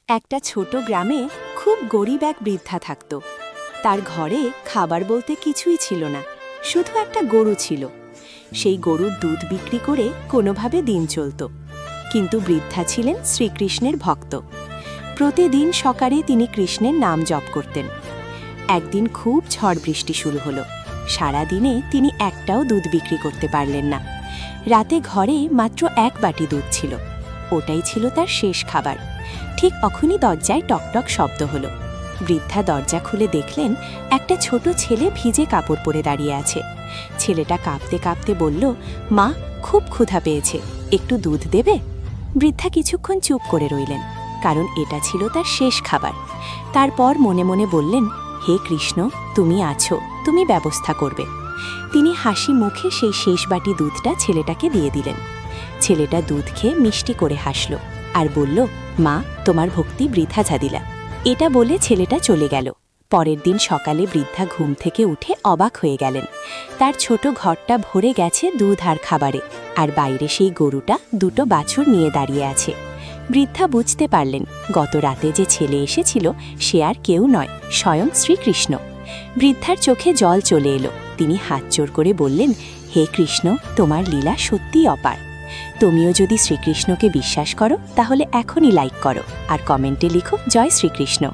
একটা ছোট গ্রামে খুব গরিব এক বৃদ্ধা থাকত। তার ঘরে খাবার বলতে কিছুই ছিল না, শুধু একটা গরু ছিল। সেই গরুর দুধ বিক্রি করে কোনোভাবে দিন চলত। কিন্তু বৃদ্ধা ছিলেন শ্রীকৃষ্ণের ভক্ত। প্রতিদিন সকালে তিনি কৃষ্ণের নাম জপ করতেন। একদিন খুব ঝড় বৃষ্টি শুরু হলো। সারা দিনে তিনি একটাও দুধ বিক্রি করতে পারলেন না। রাতে ঘরে মাত্র এক বাটি দুধ ছিল, ওটাই ছিল তার শেষ খাবার। ঠিক তখনই দরজায় টকটক শব্দ হলো। বৃদ্ধা দরজা খুলে দেখলেন একটা ছোট ছেলে ভিজে কাপড় পরে দাঁড়িয়ে আছে। ছেলেটা কাঁপতে কাঁপতে বলল, মা, খুব ক্ষুধা পেয়েছে, একটু দুধ দেবে? বৃদ্ধা কিছুক্ষণ চুপ করে রইলেন, কারণ এটা ছিল তার শেষ খাবার। তারপর মনে মনে বললেন, হে কৃষ্ণ, তুমি আছো, তুমি ব্যবস্থা করবে। তিনি হাসি মুখে সেই শেষ বাটি দুধটা ছেলেটাকে দিয়ে দিলেন। ছেলেটা দুধ খেয়ে মিষ্টি করে হাসল আর বলল, মা, তোমার ভক্তি বৃথা যাদিলা। এটা বলে ছেলেটা চলে গেল। পরের দিন সকালে বৃদ্ধা ঘুম থেকে উঠে অবাক হয়ে গেলেন। তার ছোট ঘরটা ভরে গেছে দুধ আর খাবারে, আর বাইরে সেই গরুটা দুটো বাছুর নিয়ে দাঁড়িয়ে আছে। বৃদ্ধা বুঝতে পারলেন গত রাতে যে ছেলে এসেছিল সে আর কেউ নয়, স্বয়ং শ্রীকৃষ্ণ। বৃদ্ধার চোখে জল চলে এলো। তিনি হাত জোড় করে বললেন, হে কৃষ্ণ, তোমার লীলা সত্যিই অপার। তুমিও যদি শ্রীকৃষ্ণকে বিশ্বাস করো তাহলে এখনই লাইক করো আর কমেন্টে লিখো, জয় শ্রীকৃষ্ণ।